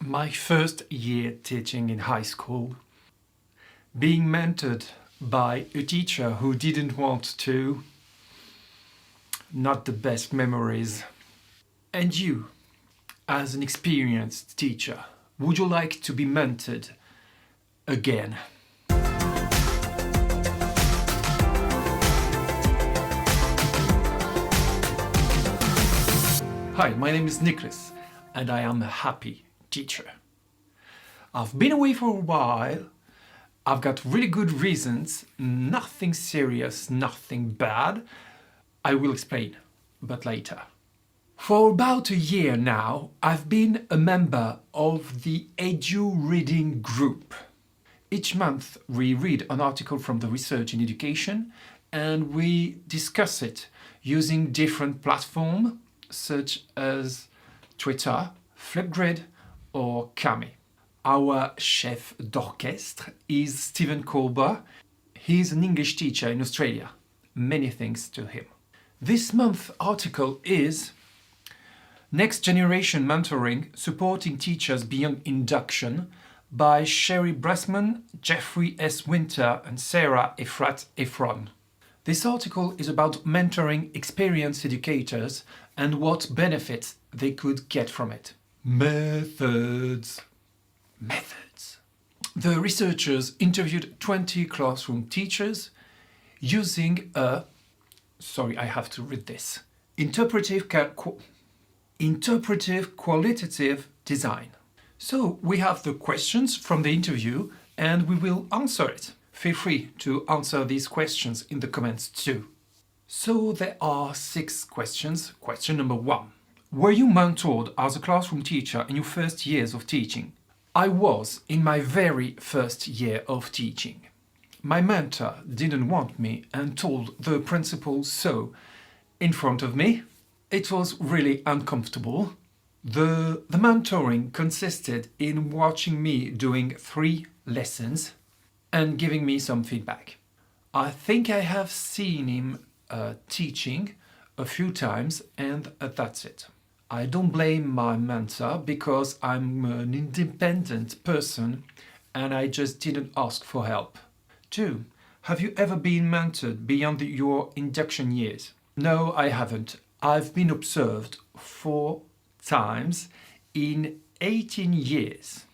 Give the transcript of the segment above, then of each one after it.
My first year teaching in high school, being mentored by a teacher who didn't want to, not the best memories. And you, as an experienced teacher, would you like to be mentored again? Hi, my name is Nicholas and I am a happy teacher. I've been away for a while. I've got really good reasons, nothing serious, nothing bad. I will explain, but later. For about a year now, I've been a member of the Edu Reading Group. Each month we read an article from the Research in Education and we discuss it using different platforms such as Twitter, Flipgrid or Kami. Our chef d'orchestre is Stephen Colber. He's an English teacher in Australia. Many thanks to him. This month's article is Next Generation Mentoring Supporting Teachers Beyond Induction by Sherry Bressman, Jeffrey S. Winter and Sarah Efrat Efron. This article is about mentoring experienced educators and what benefits they could get from it. Methods. The researchers interviewed 20 classroom teachers using a, interpretive qualitative design. So we have the questions from the interview and we will answer it. Feel free to answer these questions in the comments too. So there are 6 questions. Question number 1. Were you mentored as a classroom teacher in your first years of teaching? I was in my very first year of teaching. My mentor didn't want me and told the principal so in front of me. It was really uncomfortable. The mentoring consisted in watching me doing 3 lessons and giving me some feedback. I think I have seen him teaching a few times and that's it. I don't blame my mentor because I'm an independent person and I just didn't ask for help. 2. Have you ever been mentored beyond your induction years? No, I haven't. I've been observed 4 times in 18 years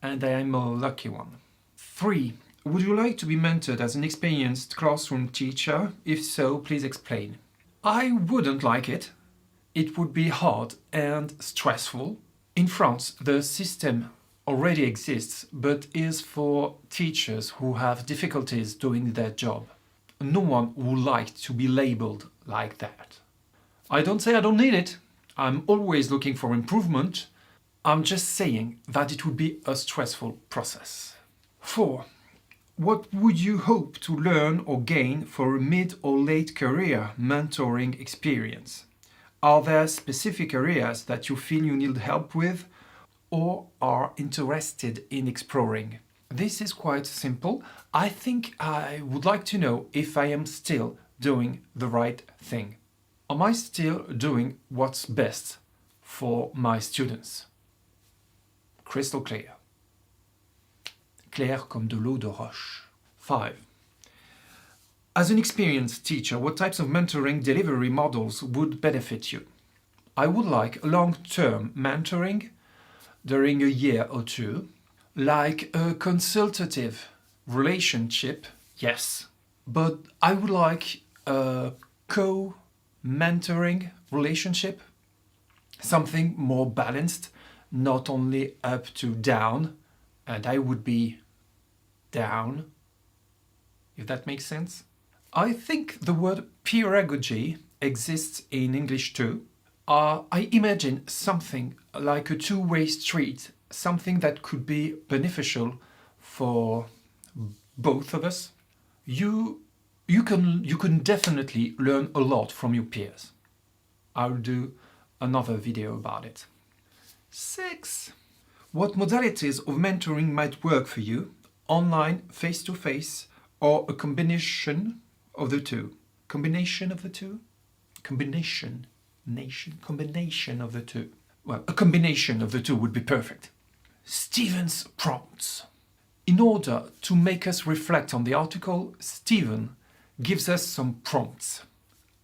and I am a lucky one. 3. Would you like to be mentored as an experienced classroom teacher? If so, please explain. I wouldn't like it. It would be hard and stressful. In France, the system already exists, but is for teachers who have difficulties doing their job. No one would like to be labeled like that. I don't say I don't need it. I'm always looking for improvement. I'm just saying that it would be a stressful process. 4. What would you hope to learn or gain for a mid or late career mentoring experience? Are there specific areas that you feel you need help with or are interested in exploring? This is quite simple. I think I would like to know if I am still doing the right thing. Am I still doing what's best for my students? Crystal clear. Clair comme de l'eau de roche. 5. As an experienced teacher, what types of mentoring delivery models would benefit you? I would like long-term mentoring during a year or 2, like a consultative relationship, yes, but I would like a co-mentoring relationship, something more balanced, not only up to down, and I would be down, if that makes sense. I think the word pedagogy exists in English too. I imagine something like a two-way street, something that could be beneficial for both of us. You can definitely learn a lot from your peers. I'll do another video about it. 6. What modalities of mentoring might work for you? Online, face-to-face, or a combination of the two? Combination of the two? Combination of the two. Well, a combination of the two would be perfect. Stephen's prompts. In order to make us reflect on the article, Stephen gives us some prompts.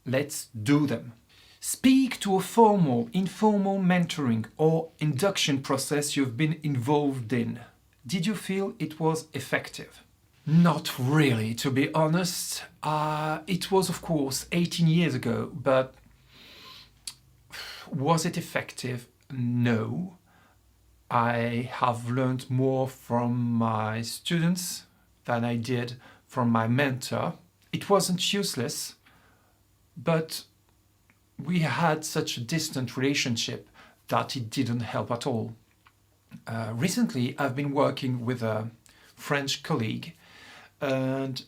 Let's do them. Speak to a formal, informal mentoring or induction process you've been involved in. Did you feel it was effective? Not really, to be honest. It was, of course, 18 years ago, but was it effective? No. I have learned more from my students than I did from my mentor. It wasn't useless, but we had such a distant relationship that it didn't help at all. Recently, I've been working with a French colleague, and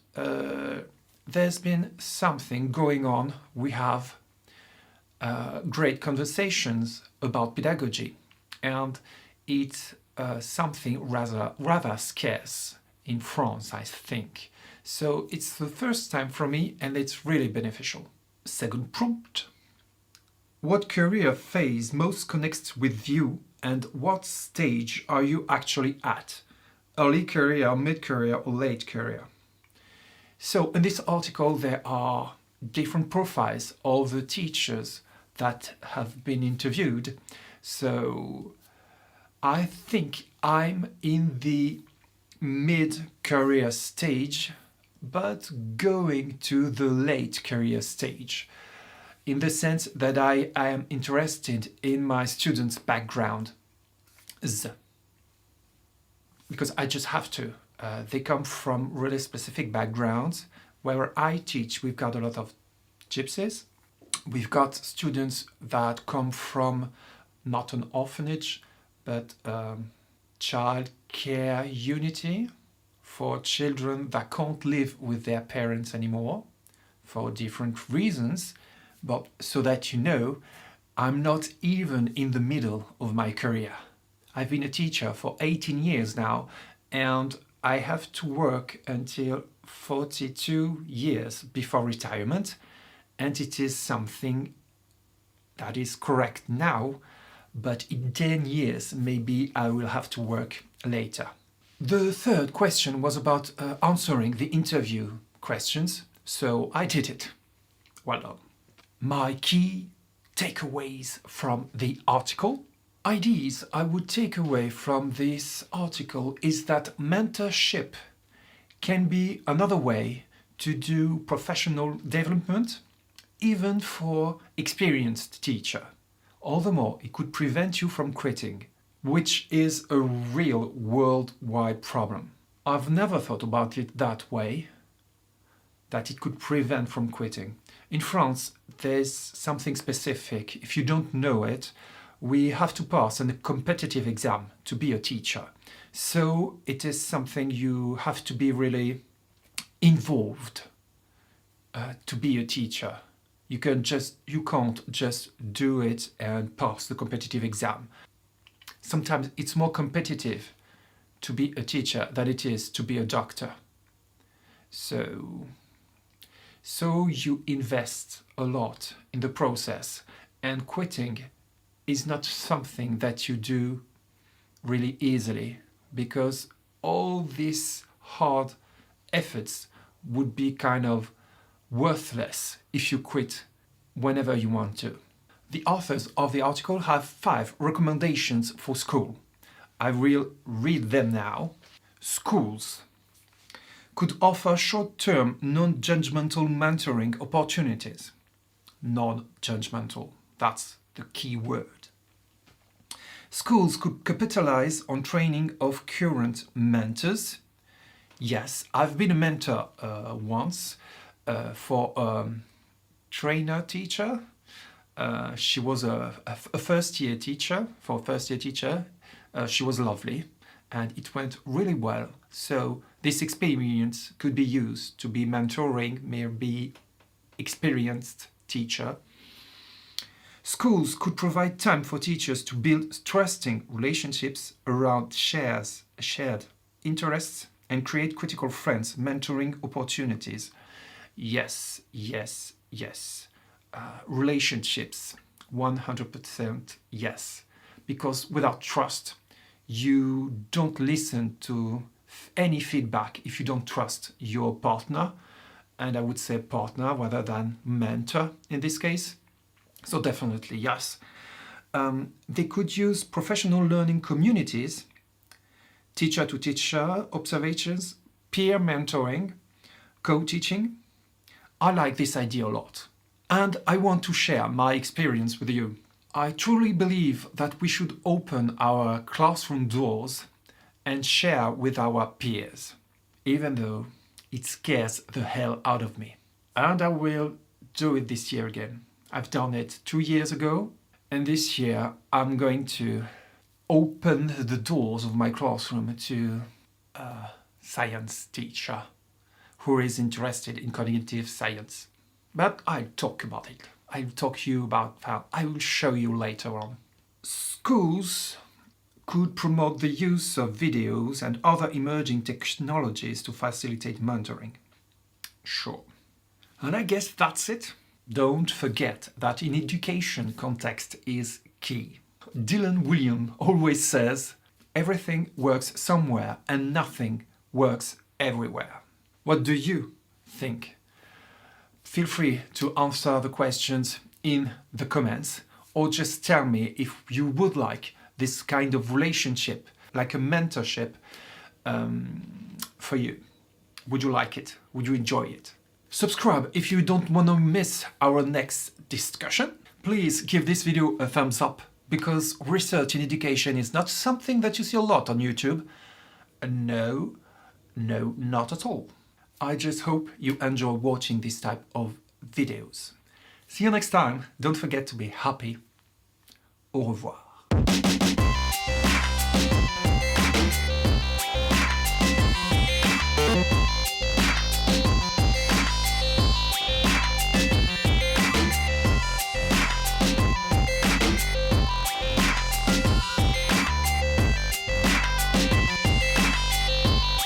there's been something going on. We have great conversations about pedagogy, and it's something rather scarce in France, I think. So it's the first time for me, and it's really beneficial. Second prompt. What career phase most connects with you, and what stage are you actually at? Early career, mid-career, or late career? So in this article there are different profiles of the teachers that have been interviewed. So I think I'm in the mid-career stage, but going to the late career stage, in the sense that I am interested in my students' background. Because I just have to. They come from really specific backgrounds. Where I teach, we've got a lot of gypsies. We've got students that come from not an orphanage, but child care unity for children that can't live with their parents anymore for different reasons. But so that you know, I'm not even in the middle of my career. I've been a teacher for 18 years now, and I have to work until 42 years before retirement, and it is something that is correct now, but in 10 years maybe I will have to work later. The third question was about answering the interview questions, so I did it. Well done. My key takeaways from the article. Ideas I would take away from this article is that mentorship can be another way to do professional development, even for experienced teacher. All the more it could prevent you from quitting, which is a real worldwide problem. I've never thought about it that way, that it could prevent from quitting. In France, there's something specific. If you don't know it, we have to pass a competitive exam to be a teacher. So it is something you have to be really involved to be a teacher. You can't just do it and pass the competitive exam. Sometimes it's more competitive to be a teacher than it is to be a doctor. So you invest a lot in the process, and quitting is not something that you do really easily, because all these hard efforts would be kind of worthless if you quit whenever you want to. The authors of the article have 5 recommendations for school. I will read them now. Schools could offer short-term, non-judgmental mentoring opportunities. Non-judgmental, that's the key word. Schools could capitalize on training of current mentors. Yes, I've been a mentor once for a trainer teacher. She was a first-year teacher. For a first-year teacher, she was lovely, and it went really well. So this experience could be used to be mentoring maybe experienced teacher. Schools could provide time for teachers to build trusting relationships around shared interests and create critical friends, mentoring opportunities. Yes. Relationships, 100% yes. Because without trust, you don't listen to any feedback if you don't trust your partner, and I would say partner rather than mentor in this case. So definitely yes. They could use professional learning communities, teacher to teacher observations, peer mentoring, co-teaching. I like this idea a lot. And I want to share my experience with you. I truly believe that we should open our classroom doors and share with our peers, even though it scares the hell out of me. And I will do it this year again. I've done it 2 years ago, and this year I'm going to open the doors of my classroom to a science teacher who is interested in cognitive science. But I'll talk about it. I'll talk to you about how I will show you later on. Schools could promote the use of videos and other emerging technologies to facilitate mentoring. Sure. And I guess that's it. Don't forget that in education, context is key. Dylan Williams always says, everything works somewhere and nothing works everywhere. What do you think? Feel free to answer the questions in the comments, or just tell me if you would like this kind of relationship, like a mentorship, for you. Would you like it? Would you enjoy it? Subscribe if you don't want to miss our next discussion. Please give this video a thumbs up, because research in education is not something that you see a lot on YouTube. No, not at all. I just hope you enjoy watching this type of videos. See you next time. Don't forget to be happy. Au revoir.